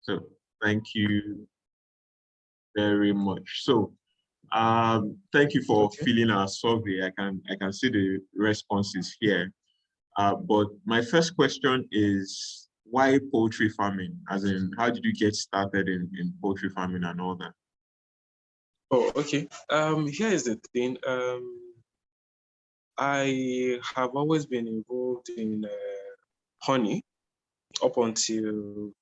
So thank you very much. So thank you for filling our survey. I can see the responses here. But my first question is, why poultry farming? As in, how did you get started in poultry farming and all that? Oh, okay. Here is the thing. I have always been involved in honey up until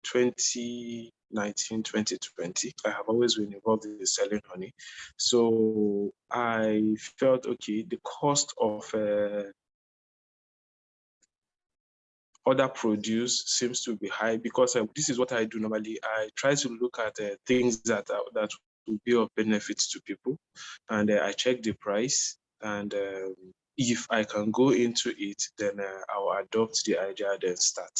2019, 2020. I have always been involved in selling honey. So I felt, okay, the cost of other produce seems to be high because this is what I do normally. I try to look at things that will be of benefit to people, and I check the price, and if I can go into it, then I'll adopt the idea, then start.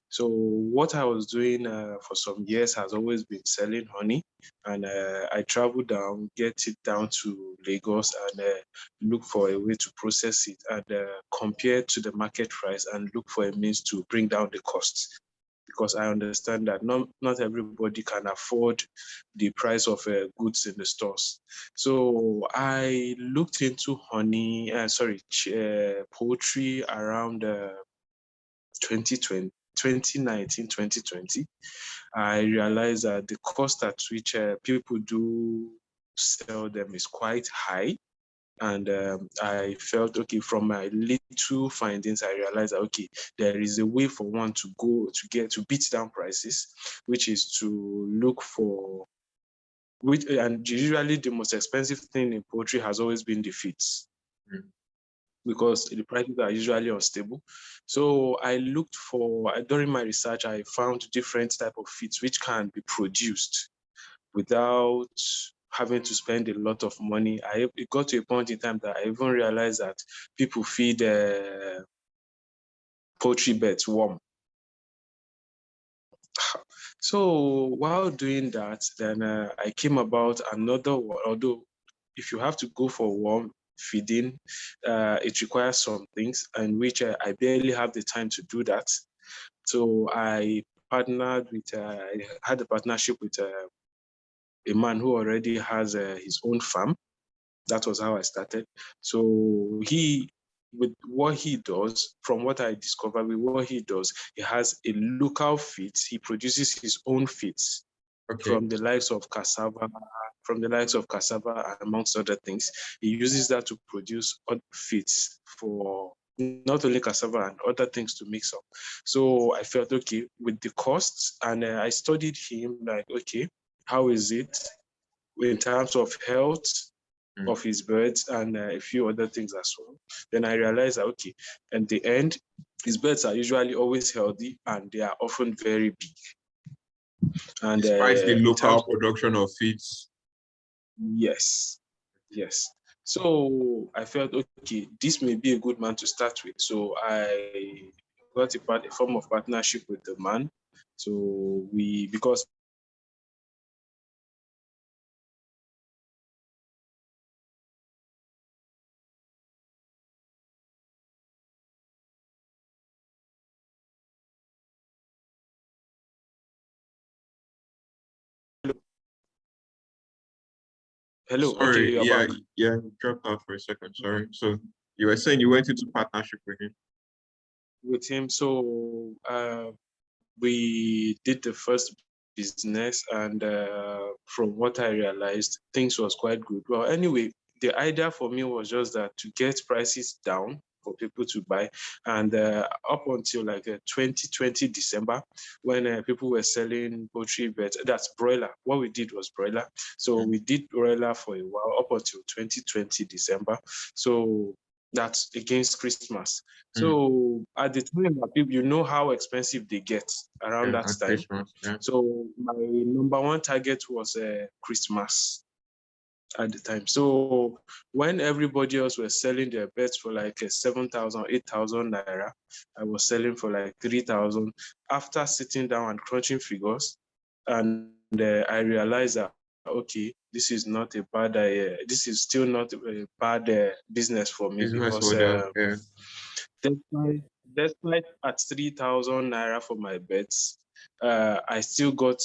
So what I was doing for some years has always been selling honey, and I travel down, get it down to Lagos, and look for a way to process it and compare to the market price and look for a means to bring down the costs. Because I understand that not everybody can afford the price of goods in the stores. So I looked into poultry around 2020. 2019, 2020, I realized that the cost at which people do sell them is quite high. And I felt, okay, from my little findings, I realized that, okay, there is a way for one to go to beat down prices, which is to look for, and usually the most expensive thing in poultry has always been the feeds. Because the prices are usually unstable. So I looked for, during my research, I found different type of feeds which can be produced without having to spend a lot of money. It got to a point in time that I even realized that people feed poultry beds warm. So while doing that, then I came about another one, although if you have to go for warm feeding, it requires some things, and which I barely have the time to do that. So I partnered with, I had a partnership with a man who already has his own farm. That was how I started. So with what he does, from what I discovered with what he does, he has a local feeds. He produces his own feeds from the likes of cassava, amongst other things. He uses that to produce feeds for not only cassava and other things to mix up. So I felt, okay, with the costs, and I studied him, like, okay, how is it in terms of health of his birds and a few other things as well. Then I realized that, okay, at the end, his birds are usually always healthy and they are often very big. And despite the local production of feeds. Yes. So I felt, okay, this may be a good man to start with. So I got a form of partnership with the man. So because hello. Sorry, Okay, yeah, back. you dropped out for a second. Sorry. So you were saying you went into partnership with him. So we did the first business, and from what I realized, things was quite good. Well, anyway, the idea for me was just that to get prices down for people to buy, and up until like 2020 December, when people were selling poultry beds, that's broiler. What we did was broiler. So we did broiler for a while up until 2020 December. So that's against Christmas. So at the time, people, you know how expensive they get around that time. Christmas, yeah. So my number one target was Christmas at the time. So when everybody else was selling their beds for like 7,000, 8,000 naira, I was selling for like 3,000. After sitting down and crunching figures, and I realized that, okay, this is not a bad this is still not a bad business for me, Business because model, yeah. despite at 3,000 naira for my beds, I still got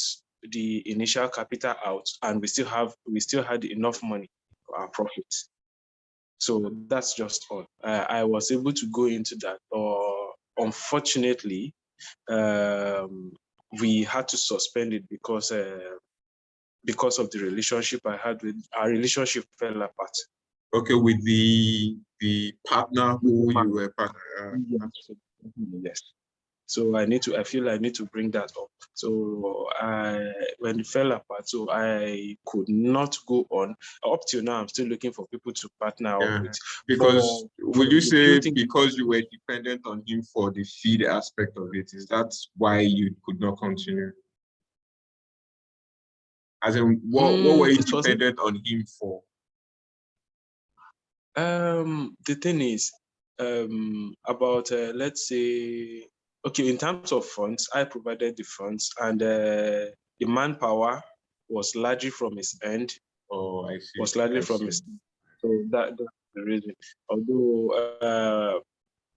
the initial capital out, and we still had enough money for our profits. So that's just all. I was able to go into that. Unfortunately, we had to suspend it because of the relationship I had with our relationship fell apart. Okay, with the partner who you were Yes. So I feel I need to bring that up. So when it fell apart, so I could not go on. Up till now, I'm still looking for people to partner up with. Because For would you the few say things, because you were dependent on him for the feed aspect of it, is that why you could not continue? As in, what were you it wasn't. dependent on him for? The thing is, about let's say, okay, in terms of funds, I provided the funds, and the manpower was largely from his end. Oh, I see. Was largely from his. So that's the reason. Although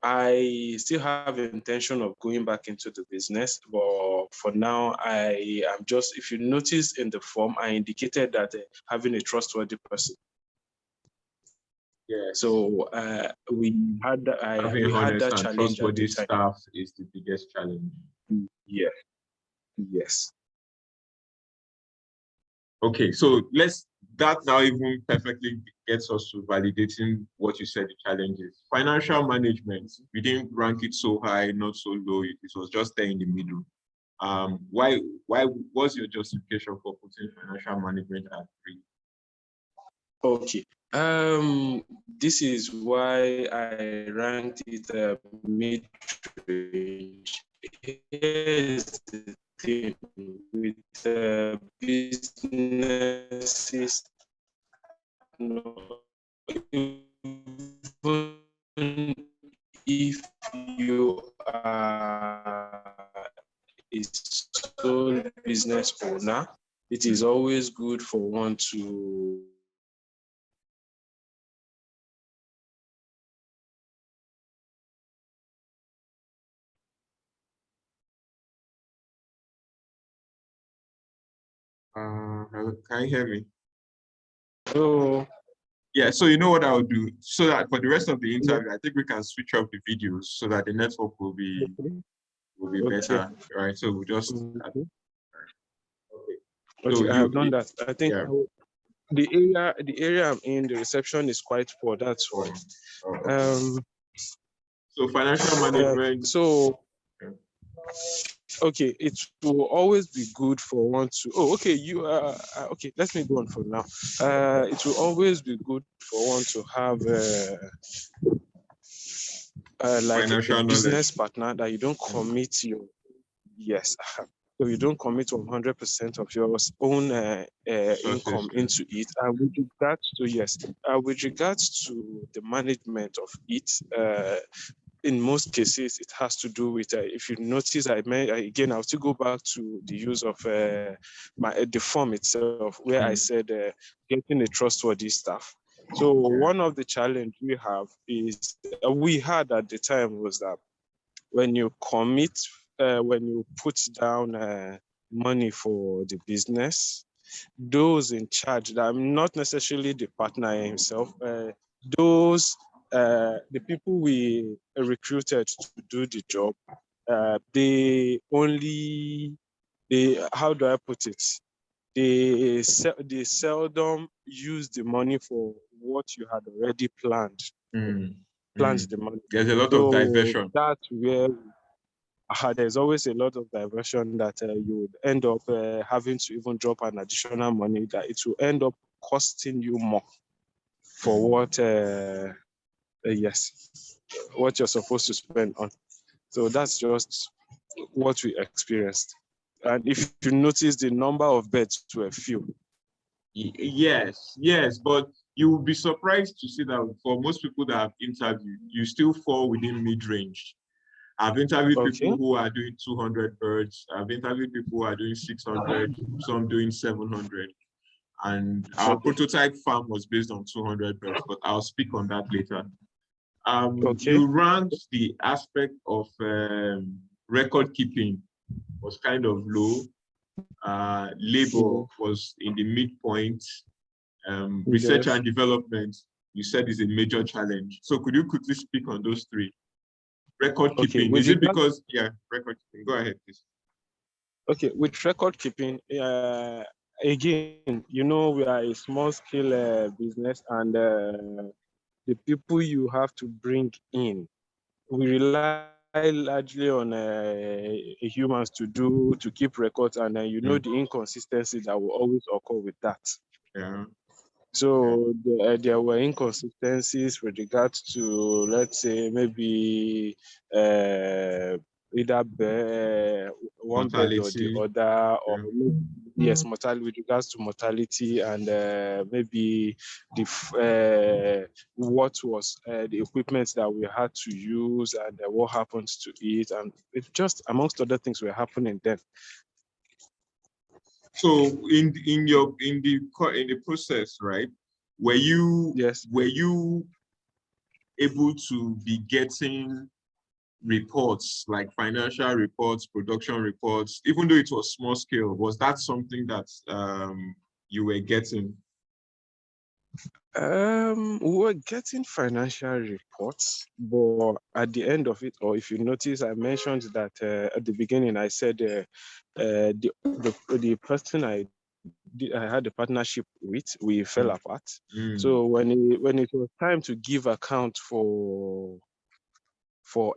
I still have intention of going back into the business, but for now, I am just. If you notice in the form, I indicated that having a trustworthy person. Yes. So we had Having honest that and challenge at the trustworthy time. staff is the biggest challenge. Yeah. Yes. Okay, so that now even perfectly gets us to validating what you said the challenge is. Financial management, we didn't rank it so high, not so low. It was just there in the middle. Why was your justification for putting financial management at 3? Okay. This is why I ranked it mid-range. Here's the thing with businesses, even if you are a sole business owner, it is always good for one to Hello, can you hear me? so Yeah, so you know what I'll do? So that for the rest of the interview, I think we can switch up the videos so that the network will be better, right? So we'll just okay. So Okay, I have done that. I think yeah. the area I'm in, the reception is quite poor. That's why. Okay. So financial management. Okay, it will always be good for one to. Oh, okay. You okay. Let me go on for now. It will always be good for one to have like a Financial business knowledge. partner that you don't commit your. Yes. So you don't commit 100% of your own income into it. With regards to the management of it, in most cases, it has to do with, if you notice, I'll still go back to the use of the form itself, where I said getting a trustworthy staff. So one of the challenge we had at the time was that when you when you put down money for the business, those in charge, that I'm not necessarily the partner himself, the people we recruited to do the job, how do I put it? They seldom use the money for what you had already planned. The money. There's a lot of diversion. That's where there's always a lot of diversion that you would end up having to even drop an additional money that it will end up costing you more for what what you're supposed to spend on. So that's just what we experienced. And if you notice, the number of beds were few. Yes, but you will be surprised to see that for most people that I've interviewed, you still fall within mid-range. I've interviewed people who are doing 200 birds. I've interviewed people who are doing 600, some doing 700. And our prototype farm was based on 200 birds, but I'll speak on that later. You ranked the aspect of record keeping was kind of low. Labor was in the midpoint. Research Yes. and development, you said, is a major challenge. So could you quickly speak on those three? Record Okay. keeping, is it because, yeah, record keeping. Go ahead, please. Okay, with record keeping, again, you know, we are a small scale business, and the people you have to bring in, we rely largely on humans to keep records, and you know the inconsistencies that will always occur with that. Yeah. So there were inconsistencies with regards to, let's say, maybe either one bird or the Mortality. other, or Yeah. yes, mortality, with regards to mortality, and maybe what was the equipment that we had to use, and what happens to it, and it just amongst other things were happening then. So in the process, right? Yes. Were you able to be getting reports like financial reports, production reports, even though it was small scale? Was that something that you were getting? We were getting financial reports, but at the end of it, or if you notice, I mentioned that at the beginning, I said the person I had a partnership with, we fell apart. So when it was time to give account for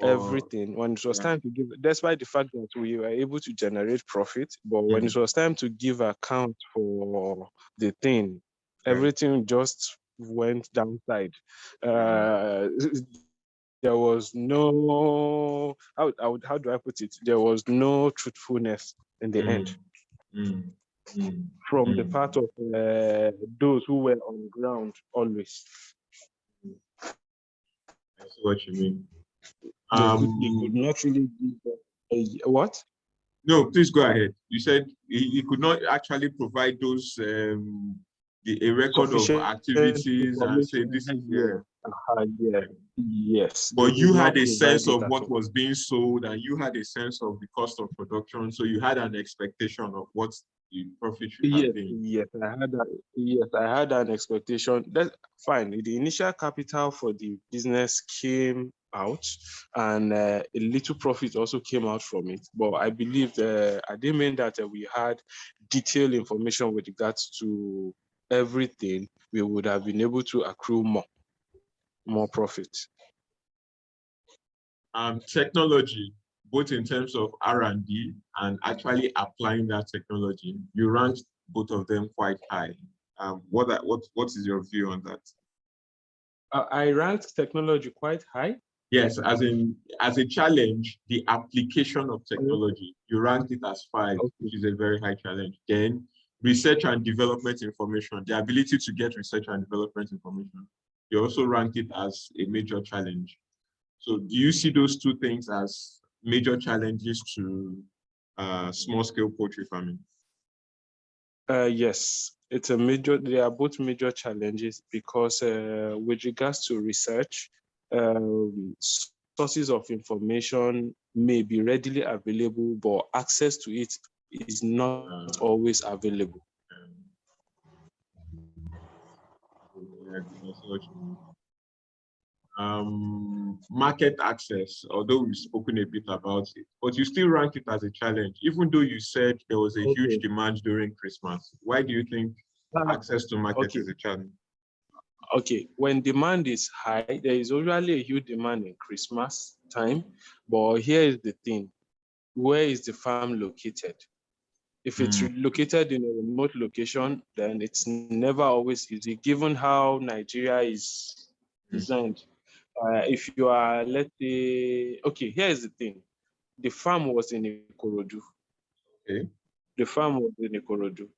everything, when it was time to give, despite the fact that we were able to generate profit, but when it was time to give account for the thing, everything just went downside. There was no, how do I put it? There was no truthfulness in the end from the part of those who were on ground always. I see what you mean. They could not really give what? No, please go ahead. You said he could not actually provide those a record of Sufficient activities and say information. this is, yeah. Yeah. Yes, they But could you had not a provide sense it of at what all. was being sold, and you had a sense of the cost of production, so you had an expectation of what the profit should have been. Yes, I had an expectation. That's fine. The initial capital for the business came out, and a little profit also came out from it. But I believe I didn't mean that we had detailed information with regards to everything. We would have been able to accrue more profit. Technology, both in terms of R&D and actually applying that technology, you ranked both of them quite high. What is your view on that? I ranked technology quite high. Yes, as a challenge, the application of technology, you ranked it as 5, which is a very high challenge. Then research and development information, the ability to get research and development information, you also ranked it as a major challenge. So do you see those two things as major challenges to small scale poultry farming? Yes, it's a major. They are both major challenges because, with regards to research, sources of information may be readily available, but access to it is not always available. Market access, although we've spoken a bit about it, but you still rank it as a challenge, even though you said there was a huge demand during Christmas. Why do you think access to market is a challenge? Okay, when demand is high, there is usually a huge demand in Christmas time, but here is the thing: where is the farm located? If it's located in a remote location, then it's never always easy, given how Nigeria is designed. If you are, let's say, okay, here's the thing. The farm was in Ikorodu. Okay. The farm was in Ikorodu.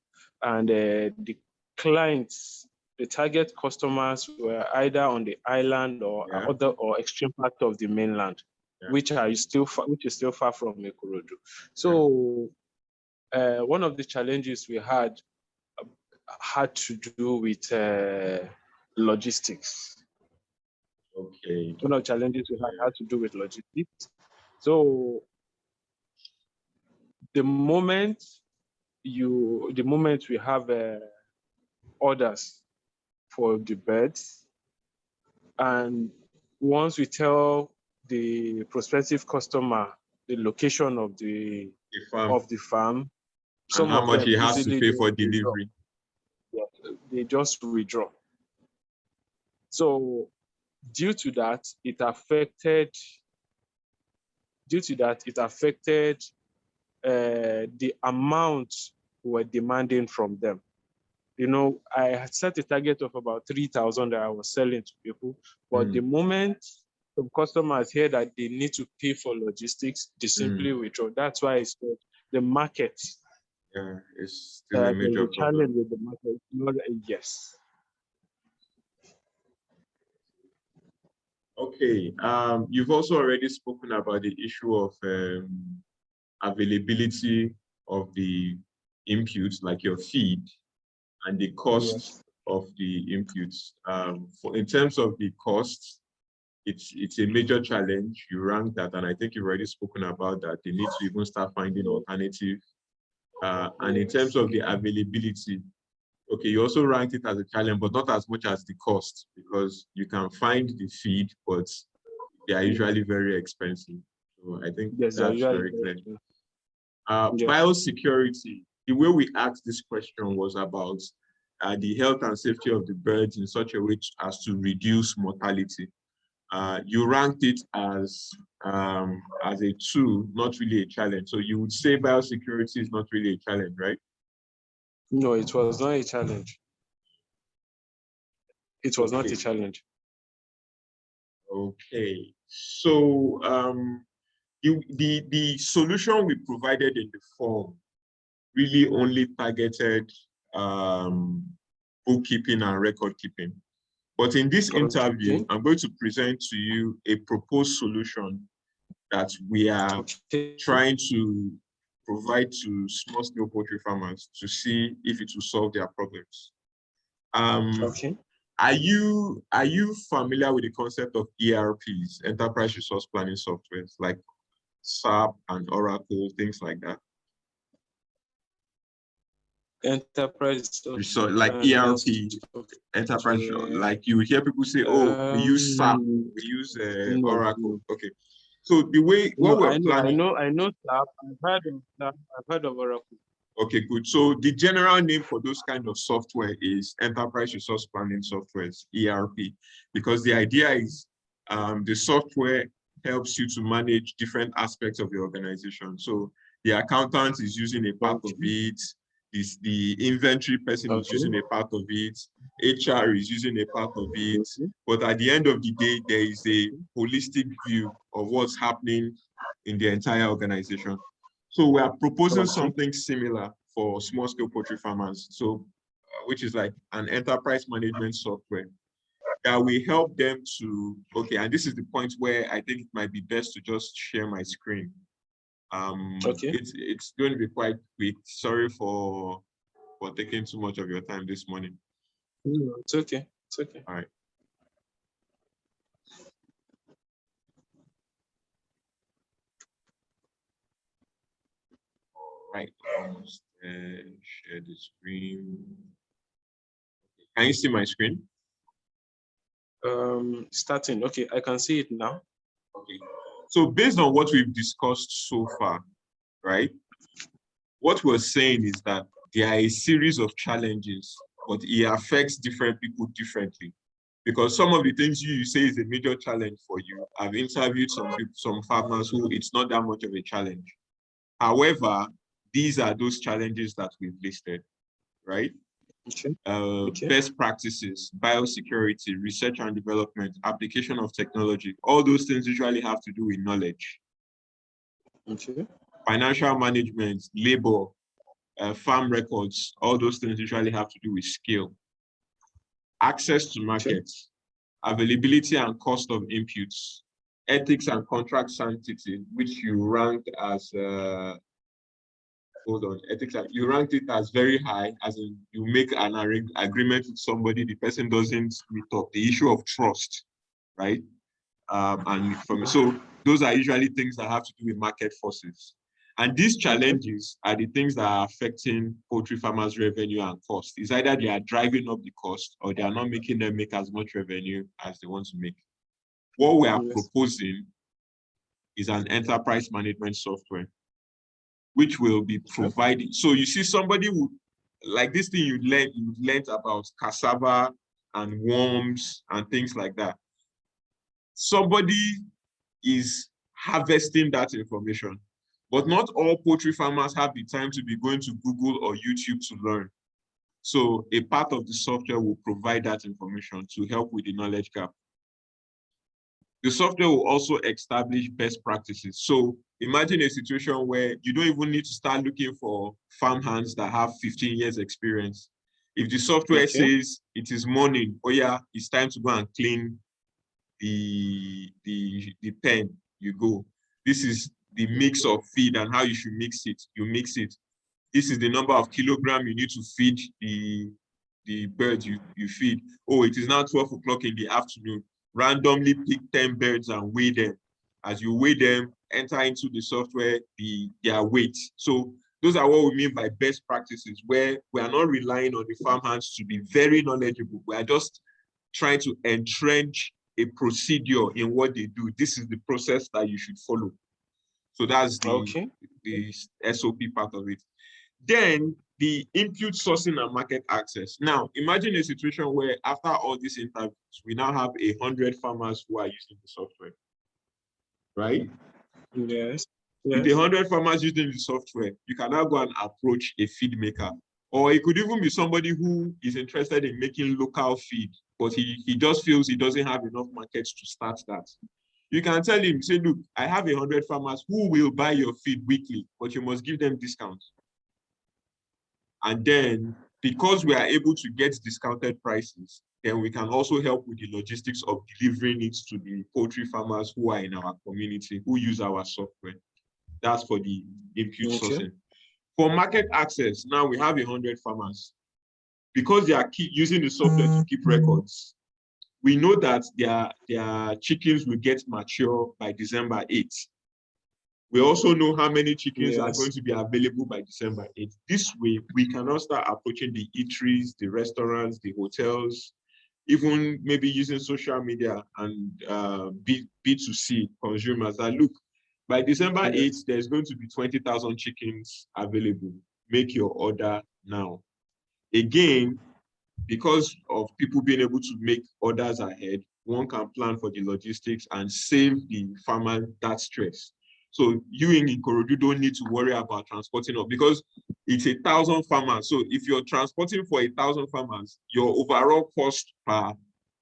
And the clients, the target customers were either on the island or other or extreme part of the mainland, which is still far from Ikorodu. So one of the challenges we had to do with logistics. Okay. One of the challenges we had to do with logistics. So the moment we have orders for the birds, and once we tell the prospective customer the location of the farm, and how much he has to pay for withdraw. delivery. Yeah, they just withdraw. So due to that, it affected the amount we're demanding from them. You know, I had set a target of about 3,000 that I was selling to people, but the moment some customers hear that they need to pay for logistics, they simply withdraw. That's why it's called the market. Yeah, it's still a major challenge with the market. Not yes. Okay. You've also already spoken about the issue of availability of the inputs, like your feed, and the cost of the inputs. In terms of the costs, it's a major challenge. You rank that, and I think you've already spoken about that. They need to even start finding alternative. And in terms of the availability, okay, you also ranked it as a challenge, but not as much as the cost, because you can find the feed, but they are usually very expensive. So I think that's very clear. Biosecurity, the way we asked this question was about the health and safety of the birds in such a way as to reduce mortality. You ranked it as a tool, not really a challenge. So you would say biosecurity is not really a challenge, right? No, it was not a challenge. It was not a challenge. Okay. So the solution we provided in the form really only targeted bookkeeping and record keeping. But in this interview, I'm going to present to you a proposed solution that we are trying to provide to small-scale poultry farmers to see if it will solve their problems. Are you familiar with the concept of ERPs, enterprise resource planning softwares, like SAP and Oracle, things like that? Enterprise like ERP, enterprise, like you hear people say, "Oh, we use SAP, we use Oracle." Okay, so the way what we're planning, I know SAP. I've heard of Oracle. Okay, good. So the general name for those kind of software is enterprise resource planning softwares, ERP, because the idea is the software helps you to manage different aspects of the organization. So the accountant is using a part of it, the inventory person is using a part of it, HR is using a part of it, but at the end of the day, there is a holistic view of what's happening in the entire organization. So we are proposing something similar for small-scale poultry farmers, so which is like an enterprise management software that will help them to, and this is the point where I think it might be best to just share my screen. It's going to be quite quick. Sorry for taking too much of your time this morning. No, it's okay. It's okay. All right. Right, almost share the screen. Can you see my screen? Starting. Okay, I can see it now. Okay. So based on what we've discussed so far, right? What we're saying is that there are a series of challenges, but it affects different people differently. Because some of the things you say is a major challenge for you, I've interviewed some farmers who it's not that much of a challenge. However, these are those challenges that we've listed, right? Best practices, biosecurity, research and development, application of technology, all those things usually have to do with knowledge. Financial management, labor, farm records, all those things usually have to do with skill. Access to markets, availability and cost of inputs, ethics and contract sanctity, which you ranked as ethics, you ranked it as very high, as in you make an agreement with somebody, the person doesn't meet up. The issue of trust, right? So those are usually things that have to do with market forces. And these challenges are the things that are affecting poultry farmers' revenue and cost. It's either they are driving up the cost or they are not making them make as much revenue as they want to make. What we are proposing is an enterprise management software, which will be provided. So you see, somebody would, like this thing you learned about cassava and worms and things like that. Somebody is harvesting that information, but not all poultry farmers have the time to be going to Google or YouTube to learn. So a part of the software will provide that information to help with the knowledge gap. The software will also establish best practices. So imagine a situation where you don't even need to start looking for farm hands that have 15 years experience. If the software says it is morning, oh yeah, it's time to go and clean the pen, you go. This is the mix of feed and how you should mix it. You mix it. This is the number of kilograms you need to feed the birds you feed. Oh, it is now 12 o'clock in the afternoon. Randomly pick 10 birds and weigh them. As you weigh them, enter into the software their weight. So those are what we mean by best practices, where we are not relying on the farm hands to be very knowledgeable. We are just trying to entrench a procedure in what they do. This is the process that you should follow. So that's the SOP part of it. Then the input sourcing and market access. Now, imagine a situation where after all these interviews, we now have 100 farmers who are using the software, right? Yes. With 100 farmers using the software, you can now go and approach a feed maker. Or it could even be somebody who is interested in making local feed, but he just feels he doesn't have enough markets to start that. You can tell him, say, look, I have 100 farmers who will buy your feed weekly, but you must give them discounts. And then, because we are able to get discounted prices, then we can also help with the logistics of delivering it to the poultry farmers who are in our community, who use our software. That's for the input sourcing. For market access, now we have 100 farmers. Because they are using the software to keep records, we know that their chickens will get mature by December 8th. We also know how many chickens are going to be available by December 8th. This way, we can now start approaching the eateries, the restaurants, the hotels, even maybe using social media and B2C consumers that, look, by December 8th, there's going to be 20,000 chickens available. Make your order now. Again, because of people being able to make orders ahead, one can plan for the logistics and save the farmer that stress. So you in Ikorodu don't need to worry about transporting up because it's 1,000 farmers. So if you're transporting for 1,000 farmers, your overall cost per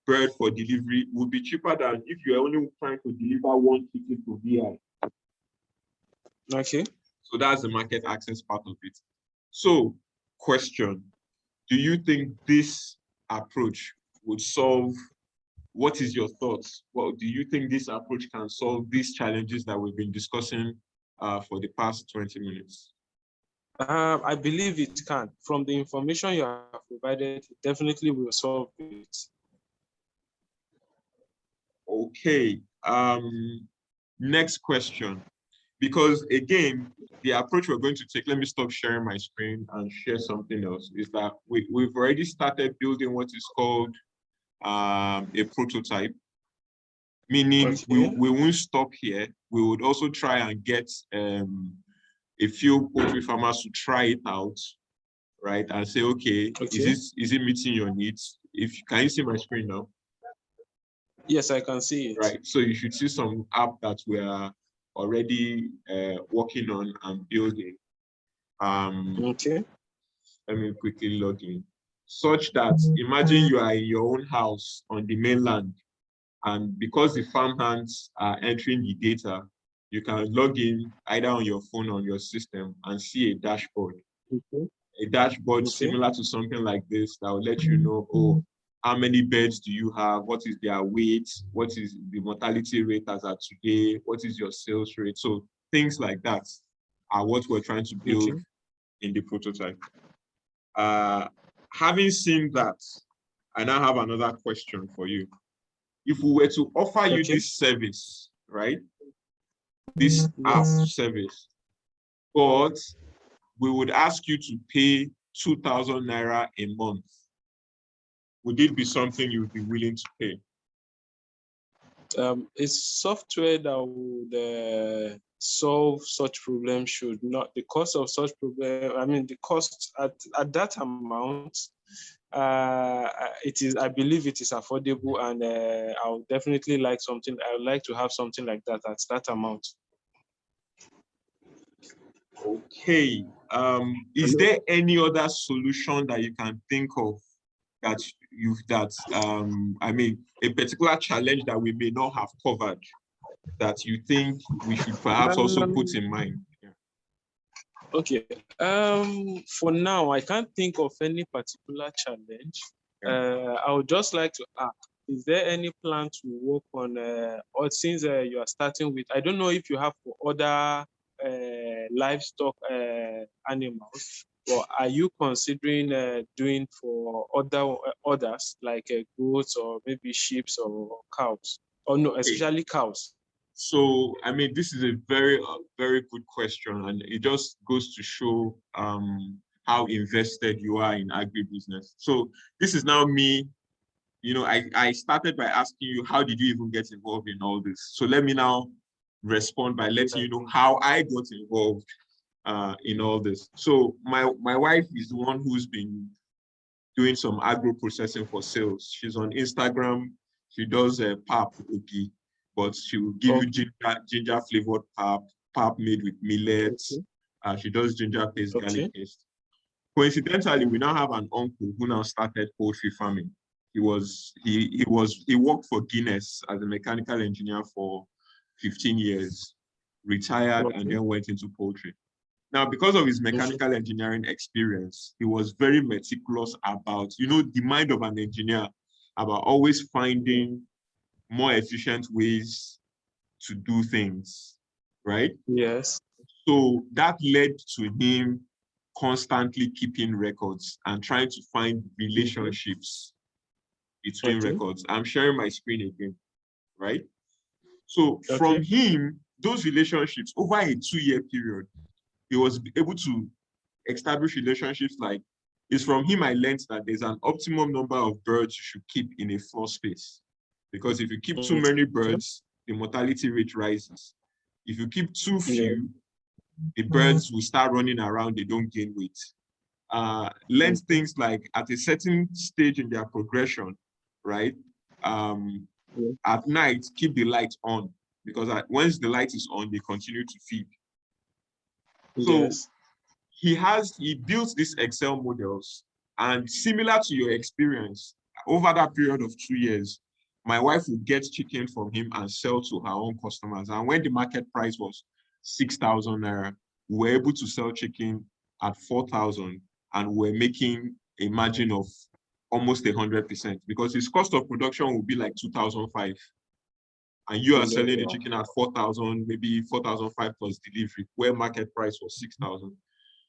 bird for delivery would be cheaper than if you're only trying to deliver one chicken to VI. Okay. So that's the market access part of it. So, question. Do you think this approach would solve, what is your thoughts? Well, do you think this approach can solve these challenges that we've been discussing for the past 20 minutes? I believe it can. From the information you have provided, it definitely will solve it. Okay. Next question. Because again, the approach we're going to take, let me stop sharing my screen and share something else, is that we've already started building what is called a prototype, meaning we won't stop here. We would also try and get a few poultry farmers to try it out, right? And say, okay, is it meeting your needs? Can you see my screen now? Yes, I can see it. Right, so you should see some app that we are already working on and building. Let me quickly log in. Such that, imagine you are in your own house on the mainland, and because the farm hands are entering the data, you can log in either on your phone or on your system and see a dashboard. A dashboard similar to something like this that will let you know, oh, how many birds do you have? What is their weight? What is the mortality rate as at today? What is your sales rate? So things like that are what we're trying to build in the prototype. Having seen that, I now have another question for you. If we were to offer you this service, right? This app service, but we would ask you to pay 2,000 naira a month. Would it be something you would be willing to pay? It's software that would solve such problems. Should not the cost of such problem. I mean, the cost at that amount. It is. I believe it is affordable, and I would definitely like something. I would like to have something like that at that amount. Okay. Is there any other solution that you can think of that I mean, a particular challenge that we may not have covered that you think we should perhaps also put in mind? Yeah. Okay. For now, I can't think of any particular challenge. Yeah. I would just like to ask, is there any plan to work on, or since you are starting with, I don't know if you have for other livestock animals, or are you considering doing for others like goats or maybe sheep or cows? Or no, Okay. especially cows. So, I mean, this is a very good question, and it just goes to show how invested you are in agribusiness. So, this is now me. You know, I started by asking you, how did you even get involved in all this? So, let me now respond by letting you know how I got involved in all this. So, my wife is the one who's been doing some agro processing for sales. She's on Instagram. She does pap ogi, but she will give you ginger flavored pap made with millets. She does ginger paste, garlic paste. Coincidentally, we now have an uncle who now started poultry farming. He worked for Guinness as a mechanical engineer for 15 years, retired, and then went into poultry. Now, because of his mechanical engineering experience, he was very meticulous about, the mind of an engineer, about always finding more efficient ways to do things, right? Yes. So that led to him constantly keeping records and trying to find relationships between records. I'm sharing my screen again, right? So from him, those relationships over a 2-year period, he was able to establish relationships. Like, it's from him I learned that there's an optimum number of birds you should keep in a floor space. Because if you keep too many birds, the mortality rate rises. If you keep too few, the birds will start running around, they don't gain weight. Learn things like at a certain stage in their progression, right? At night, keep the light on, because once the light is on, they continue to feed. So he built these Excel models, and similar to your experience, over that period of 2 years, my wife would get chicken from him and sell to her own customers. And when the market price was 6,000 naira, we were able to sell chicken at 4,000, and we're making a margin of almost 100%, because his cost of production would be like 2,005. And you are selling the chicken at 4,000, maybe 4,005 plus delivery, where market price was 6,000.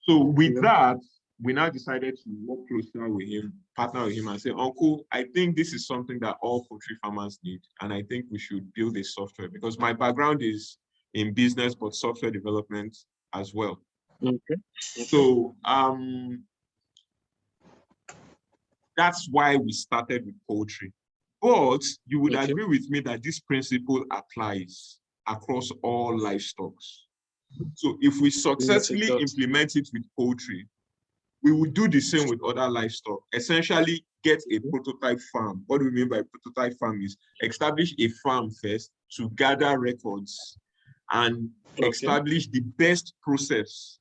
So with that, we now decided to work closer with him, partner with him, and say, Uncle, I think this is something that all poultry farmers need. And I think we should build a software, because my background is in business, but software development as well. So that's why we started with poultry. But you would agree with me that this principle applies across all livestock. So if we successfully implement it with poultry, we will do the same with other livestock. Essentially, get a prototype farm. What do we mean by prototype farm is establish a farm first to gather records and establish the best process.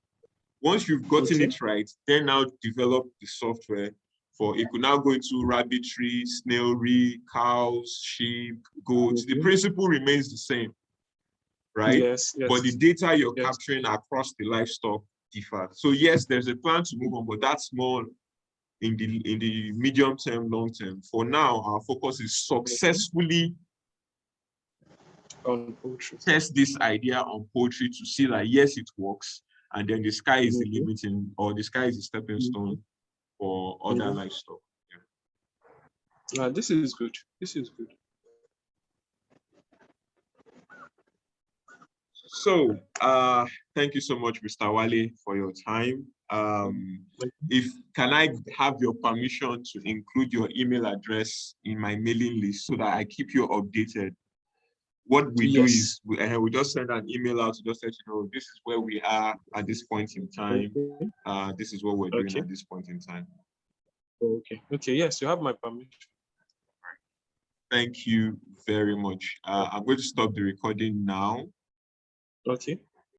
Once you've gotten it right, then now develop the software for it. Could now go into rabbitry, snailry, cows, sheep, goats. The principle remains the same, right? But the data you're capturing across the livestock differ. So yes, there's a plan to move on, but that's more in the medium term, long term. For now, our focus is successfully on poultry. Test this idea on poultry to see that yes, it works, and then the sky is the limit, or the sky is the stepping stone for other livestock. This is good. This is good. So, thank you so much, Mr. Wale, for your time. Can I have your permission to include your email address in my mailing list so that I keep you updated? What we do is we just send an email out to just let you know this is where we are at this point in time. This is what we're doing at this point in time. Okay. Yes, you have my permission. Thank you very much. I'm going to stop the recording now. Okay.